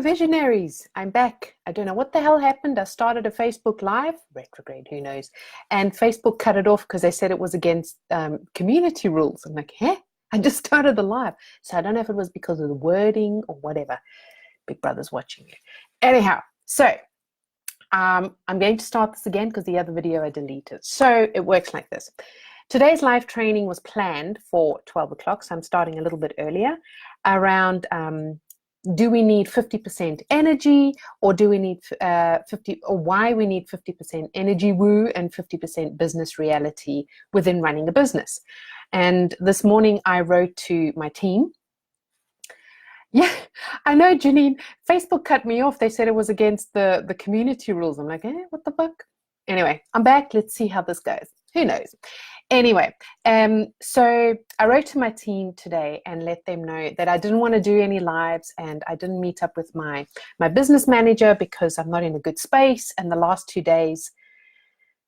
visionaries, I'm back. I don't know what the hell happened. I started a Facebook Live, retrograde, who knows? And Facebook cut it off because they said it was against community rules. I'm like, huh? I just started the live. So I don't know if it was because of the wording or whatever. Big Brother's watching you. Anyhow, so I'm going to start this again because the other video I deleted. So it works like this. Today's live training was planned for 12 o'clock, so I'm starting a little bit earlier, around do we need 50% energy, or do we need 50, or why we need 50% energy woo and 50% business reality within running a business. And this morning I wrote to my team. Yeah, I know, Janine, Facebook cut me off. They said it was against the community rules. I'm like, what the fuck? Anyway, I'm back. Let's see how this goes. Who knows? Anyway, so I wrote to my team today and let them know that I didn't want to do any lives, and I didn't meet up with my business manager because I'm not in a good space. And the last 2 days,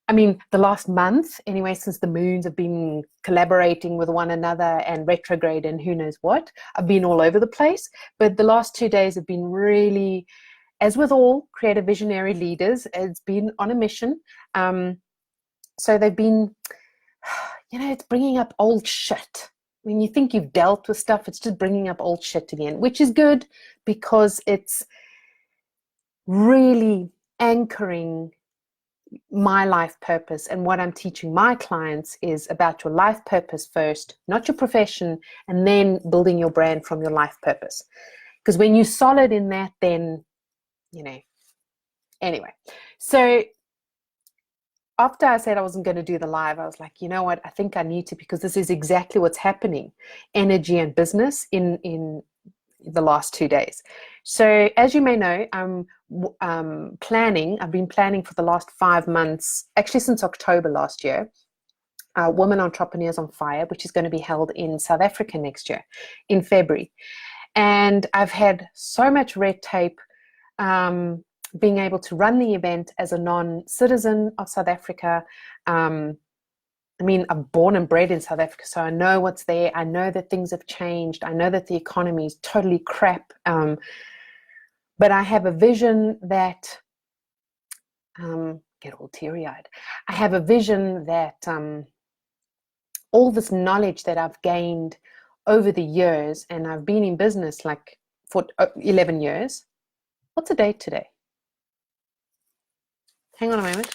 I mean, the last month anyway, since the moons have been collaborating with one another and retrograde and who knows what, I've been all over the place. But the last 2 days have been really, as with all creative visionary leaders, it's been on a mission. So they've been, it's bringing up old shit. When you think you've dealt with stuff, it's just bringing up old shit again, which is good because it's really anchoring my life purpose. And what I'm teaching my clients is about your life purpose first, not your profession, and then building your brand from your life purpose. Because when you're solid in that, then, anyway. So after I said I wasn't going to do the live, I was like, you know what, I think I need to, because this is exactly what's happening, energy and business in the last 2 days. So as you may know, I've been planning for the last 5 months, actually since October last year, Women Entrepreneurs on Fire, which is going to be held in South Africa next year, in February. And I've had so much red tape, being able to run the event as a non-citizen of South Africa. I'm born and bred in South Africa, so I know what's there. I know that things have changed. I know that the economy is totally crap. But I have a vision that, get all teary-eyed. I have a vision that all this knowledge that I've gained over the years, and I've been in business like for 11 years. What's the date today? Hang on a moment.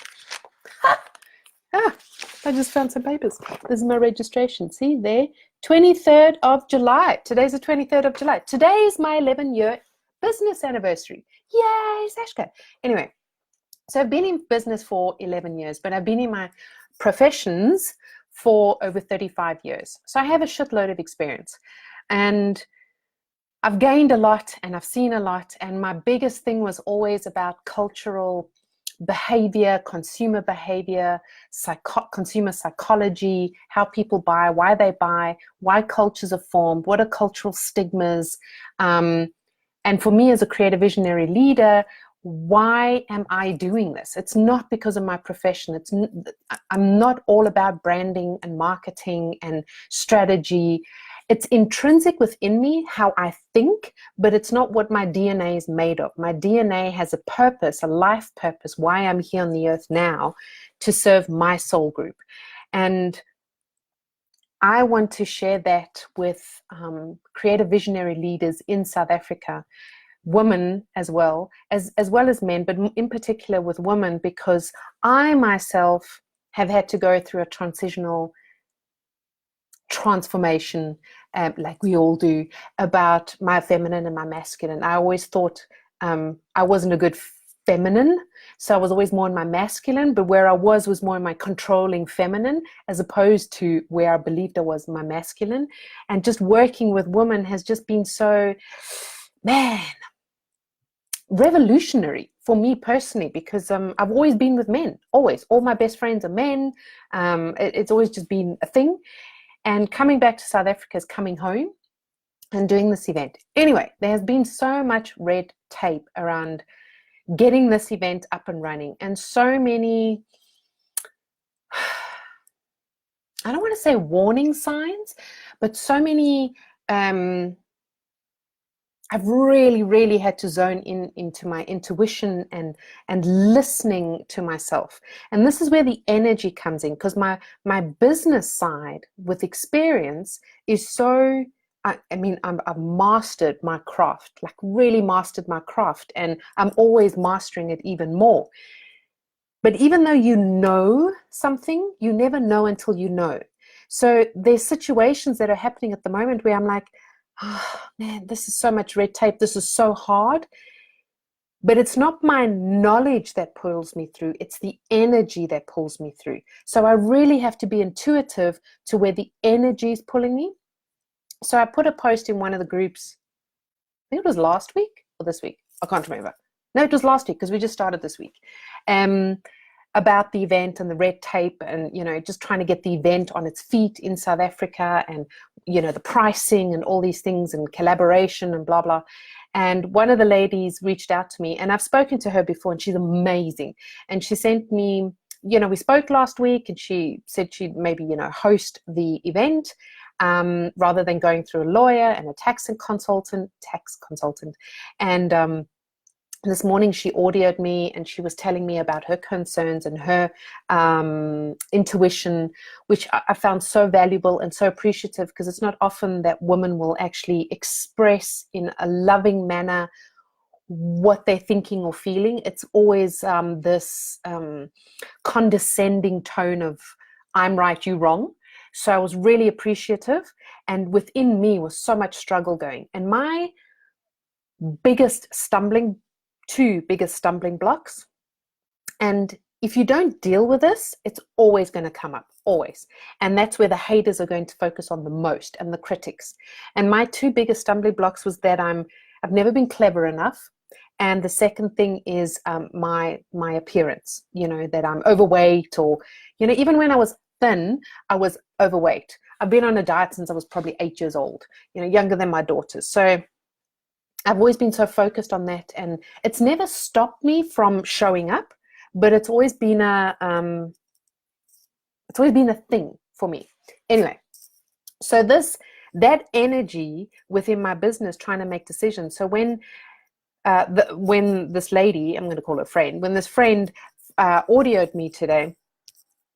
I just found some papers. This is my registration. See there? 23rd of July. Today's the 23rd of July. Today is my 11-year business anniversary. Yay, Sashka. Anyway, so I've been in business for 11 years, but I've been in my professions for over 35 years. So I have a shitload of experience. And I've gained a lot and I've seen a lot. And my biggest thing was always about cultural behavior, consumer behavior, consumer psychology, how people buy, why cultures are formed, what are cultural stigmas. And for me as a creative visionary leader, why am I doing this? It's not because of my profession. I'm not all about branding and marketing and strategy. It's intrinsic within me, how I think, but it's not what my DNA is made of. My DNA has a purpose, a life purpose, why I'm here on the earth now, to serve my soul group. And I want to share that with creative visionary leaders in South Africa, women as well as men, but in particular with women, because I myself have had to go through a transitional transformation, like we all do, about my feminine and my masculine. I always thought I wasn't a good feminine, so I was always more in my masculine, but where I was more in my controlling feminine, as opposed to where I believed I was my masculine. And just working with women has just been so, revolutionary for me personally, because I've always been with men, always. All my best friends are men. It's always just been a thing. And coming back to South Africa is coming home and doing this event. Anyway, there has been so much red tape around getting this event up and running, and so many, I don't want to say warning signs, but so many I've really, really had to zone into my intuition and listening to myself. And this is where the energy comes in, because my business side with experience is so, I mean, I've mastered my craft, like really mastered my craft, and I'm always mastering it even more. But even though you know something, you never know until you know. So there's situations that are happening at the moment where I'm like, oh, man, this is so much red tape. This is so hard. But it's not my knowledge that pulls me through. It's the energy that pulls me through. So I really have to be intuitive to where the energy is pulling me. So I put a post in one of the groups, I think it was last week or this week. I can't remember. No, it was last week because we just started this week. About the event and the red tape and, you know, just trying to get the event on its feet in South Africa and, you know, the pricing and all these things and collaboration and blah, blah. And one of the ladies reached out to me, and I've spoken to her before, and she's amazing. And she sent me, you know, we spoke last week, and she said she'd maybe, you know, host the event rather than going through a lawyer and a tax consultant. And this morning she audioed me, and she was telling me about her concerns and her intuition, which I found so valuable and so appreciative, because it's not often that women will actually express in a loving manner what they're thinking or feeling. It's always this condescending tone of, I'm right, you wrong. So I was really appreciative, and within me was so much struggle going. And my two biggest stumbling blocks. And if you don't deal with this, it's always going to come up, always. And that's where the haters are going to focus on the most, and the critics. And my two biggest stumbling blocks was that I've never been clever enough. And the second thing is my appearance, you know, that I'm overweight, or, you know, even when I was thin, I was overweight. I've been on a diet since I was probably 8 years old, you know, younger than my daughters. So I've always been so focused on that, and it's never stopped me from showing up, but it's always been a thing for me. Anyway, so that energy within my business, trying to make decisions. So when this lady, I'm going to call her friend, when this friend audioed me today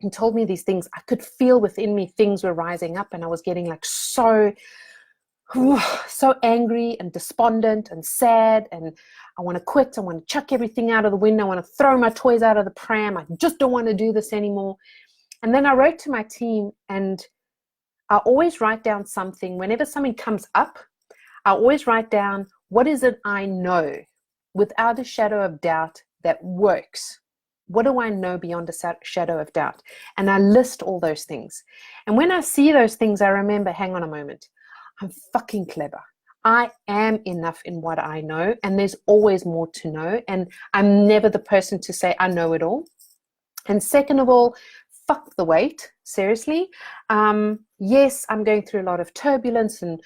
and told me these things, I could feel within me things were rising up, and I was getting like so angry and despondent and sad, and I want to quit. I want to chuck everything out of the window. I want to throw my toys out of the pram. I just don't want to do this anymore. And then I wrote to my team, and I always write down something. Whenever something comes up, I always write down, what is it I know without a shadow of doubt that works? What do I know beyond a shadow of doubt? And I list all those things. And when I see those things, I remember, hang on a moment, I'm fucking clever. I am enough in what I know, and there's always more to know. And I'm never the person to say I know it all. And second of all, fuck the weight. Seriously. Yes, I'm going through a lot of turbulence and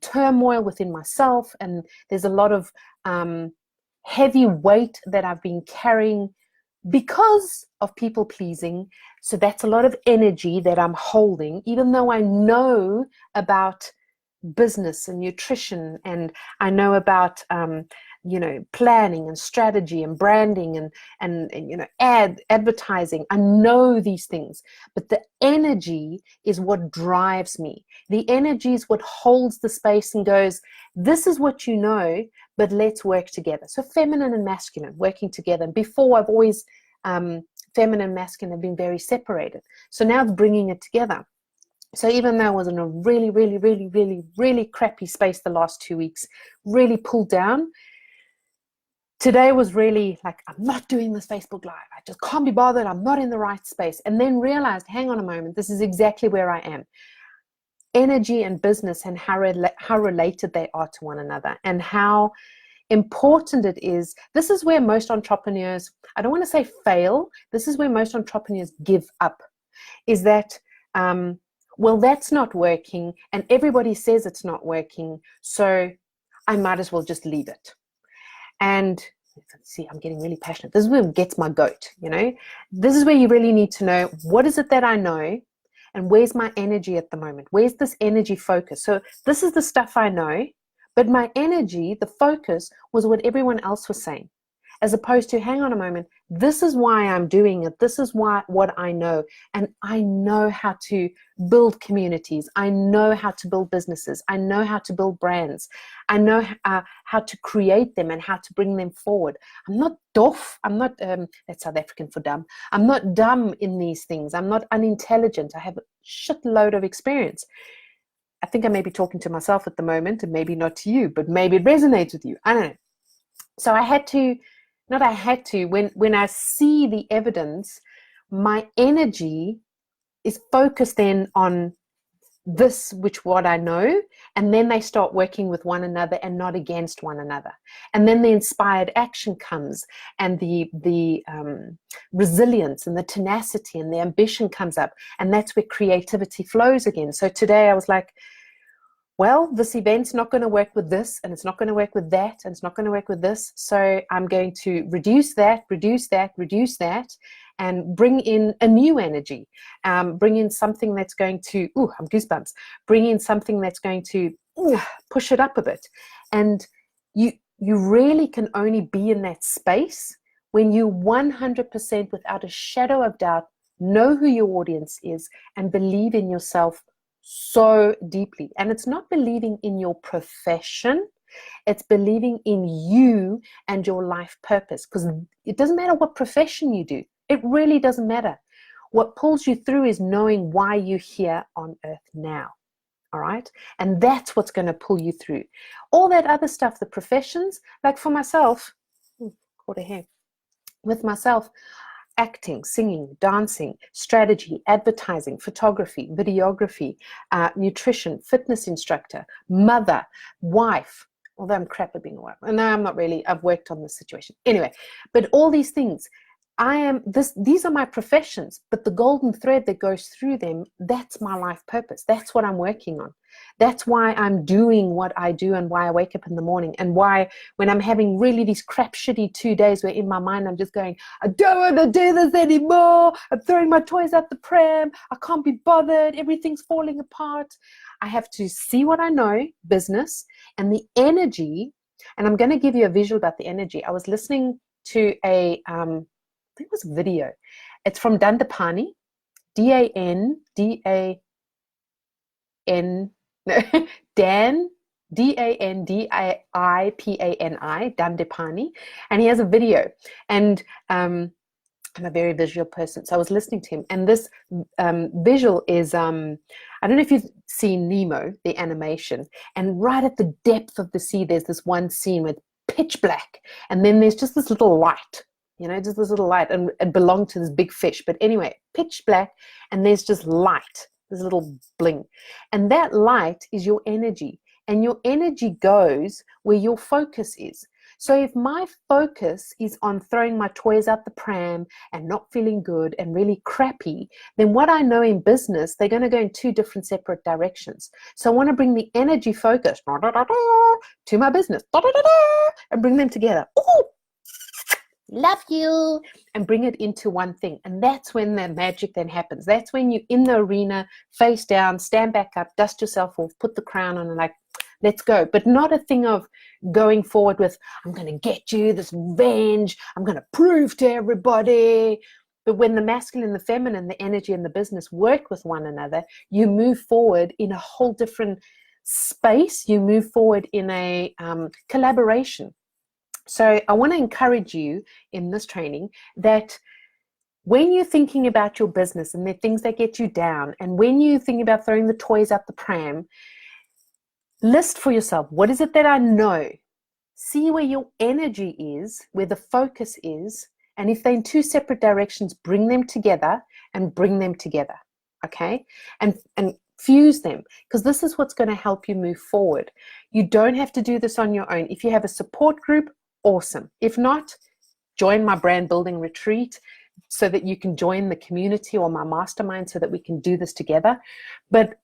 turmoil within myself, and there's a lot of heavy weight that I've been carrying because of people pleasing. So that's a lot of energy that I'm holding, even though I know about business and nutrition, and I know about you know, planning and strategy and branding and you know, advertising. I know these things, but the energy is what drives me. The energy is what holds the space and goes, this is what you know, but let's work together. So feminine and masculine working together. And before, I've always feminine and masculine have been very separated. So now it's bringing it together. So even though I was in a really, really, really, really, really crappy space the last 2 weeks, really pulled down, today was really like, I'm not doing this Facebook Live. I just can't be bothered. I'm not in the right space. And then realized, hang on a moment, this is exactly where I am. Energy and business, and how related they are to one another, and how important it is. This is where most entrepreneurs, I don't want to say fail, this is where most entrepreneurs give up, is that well, that's not working, and everybody says it's not working, so I might as well just leave it. And see, I'm getting really passionate. This is where it gets my goat, you know. This is where you really need to know, what is it that I know, and where's my energy at the moment? Where's this energy focus? So this is the stuff I know, But my energy, the focus, was what everyone else was saying, as opposed to, hang on a moment, this is why I'm doing it. This is what I know. And I know how to build communities. I know how to build businesses. I know how to build brands. I know how to create them and how to bring them forward. I'm not dof. I'm not, that's South African for dumb. I'm not dumb in these things. I'm not unintelligent. I have a shitload of experience. I think I may be talking to myself at the moment, and maybe not to you, but maybe it resonates with you. I don't know. So I had to, when I see the evidence, my energy is focused then on this, what I know, and then they start working with one another and not against one another. And then the inspired action comes, and the resilience and the tenacity and the ambition comes up, and that's where creativity flows again. So today I was like, well, this event's not going to work with this, and it's not going to work with that, and it's not going to work with this. So I'm going to reduce that, and bring in a new energy. Bring in something that's going to, I'm goosebumps. Bring in something that's going to push it up a bit. And you really can only be in that space when you 100%, without a shadow of doubt, know who your audience is and believe in yourself so deeply. And it's not believing in your profession, it's believing in you and your life purpose, because it doesn't matter what profession you do. It really doesn't matter. What pulls you through is knowing why you're here on earth now. All right. And that's what's going to pull you through. All that other stuff, the professions, like for myself, caught a hair, with myself, acting, singing, dancing, strategy, advertising, photography, videography, nutrition, fitness instructor, mother, wife, although I'm crap at being a wife. No, I'm not really. I've worked on this situation. Anyway, but all these things, these are my professions, but the golden thread that goes through them, that's my life purpose. That's what I'm working on. That's why I'm doing what I do, and why I wake up in the morning, and why when I'm having really these crap shitty 2 days where in my mind I'm just going, I don't want to do this anymore. I'm throwing my toys out the pram. I can't be bothered. Everything's falling apart. I have to see what I know, business, and the energy. And I'm going to give you a visual about the energy. I was listening to I think it was a video. It's from Dandapani, Dan, Dandipani, Dandapani, and he has a video. And I'm a very visual person, so I was listening to him. And this visual is, I don't know if you've seen Nemo, the animation, and right at the depth of the sea, there's this one scene with pitch black, and then there's just this little light. Just this little light, and it belonged to this big fish. But anyway, pitch black, and there's just light, this little bling. And that light is your energy. And your energy goes where your focus is. So if my focus is on throwing my toys out the pram and not feeling good and really crappy, then what I know in business, they're going to go in two different separate directions. So I want to bring the energy focus to my business and bring them together. Ooh, love you, and bring it into one thing. And that's when the magic then happens. That's when you're in the arena, face down, stand back up, dust yourself off, put the crown on, and like, let's go. But not a thing of going forward with, I'm going to get you, this revenge, I'm going to prove to everybody. But when the masculine, the feminine, the energy and the business work with one another, you move forward in a whole different space. You move forward in a collaboration. So I want to encourage you in this training that when you're thinking about your business and the things that get you down, and when you think about throwing the toys out the pram, list for yourself, what is it that I know? See where your energy is, where the focus is, and if they're in two separate directions, bring them together and bring them together, okay? And fuse them, because this is what's going to help you move forward. You don't have to do this on your own. If you have a support group, awesome. If not, join my brand building retreat so that you can join the community, or my mastermind so that we can do this together. But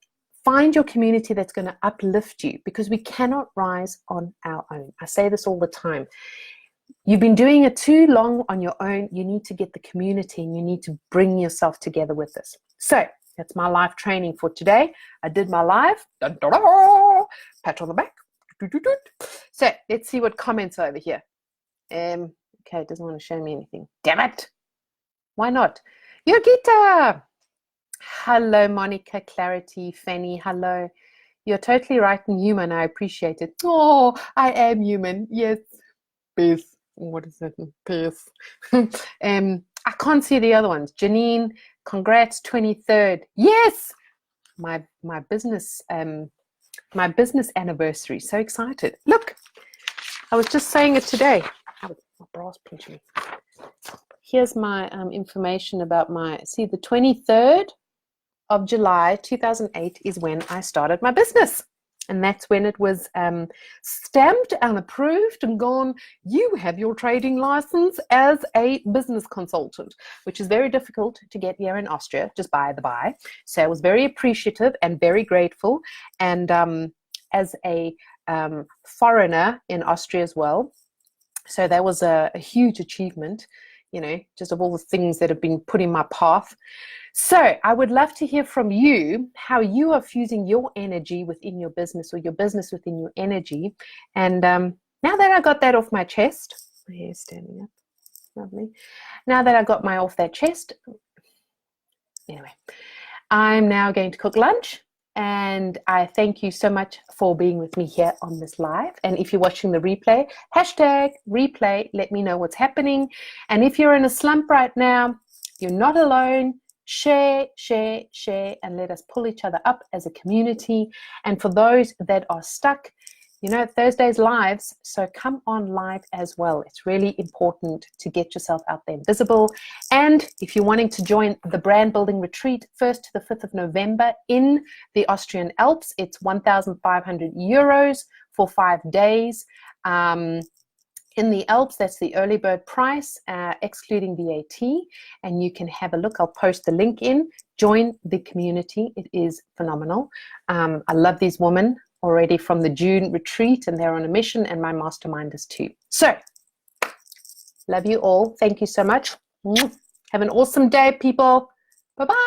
find your community that's going to uplift you, because we cannot rise on our own. I say this all the time. You've been doing it too long on your own. You need to get the community, and you need to bring yourself together with this. So that's my live training for today. I did my live. Pat on the back. So let's see what comments are over here. Okay, it doesn't want to show me anything. Damn it. Why not? Yogita. Hello, Monica, Clarity, Fanny. Hello. You're totally right and human. I appreciate it. Oh, I am human. Yes. Peace. What is it? Peace. I can't see the other ones. Janine, congrats, 23rd. Yes. My business anniversary. So excited. Look, I was just saying it today. Oh, my bra's pinching me. Here's my information about the 23rd of July 2008 is when I started my business. And that's when it was stamped and approved and gone, you have your trading license as a business consultant, which is very difficult to get here in Austria, just by the by. So I was very appreciative and very grateful. And as a foreigner in Austria as well, so that was a huge achievement, you know, just of all the things that have been put in my path. So I would love to hear from you how you are fusing your energy within your business or your business within your energy. And now that I got that off my chest, my hair's standing up, lovely. Now that I got off that chest, anyway, I'm now going to cook lunch. And I thank you so much for being with me here on this live. And if you're watching the replay, hashtag replay, let me know what's happening. And if you're in a slump right now, you're not alone. Share, share, share, and let us pull each other up as a community. And for those that are stuck, you know, Thursday's lives, so come on live as well. It's really important to get yourself out there visible. And if you're wanting to join the brand building retreat 1st to the 5th of November in the Austrian Alps, it's 1,500 euros for 5 days. In the Alps, that's the early bird price, excluding VAT, and you can have a look. I'll post the link in. Join the community. It is phenomenal. I love these women already from the June retreat, and they're on a mission, and my masterminders too. So, love you all. Thank you so much. Have an awesome day, people. Bye-bye.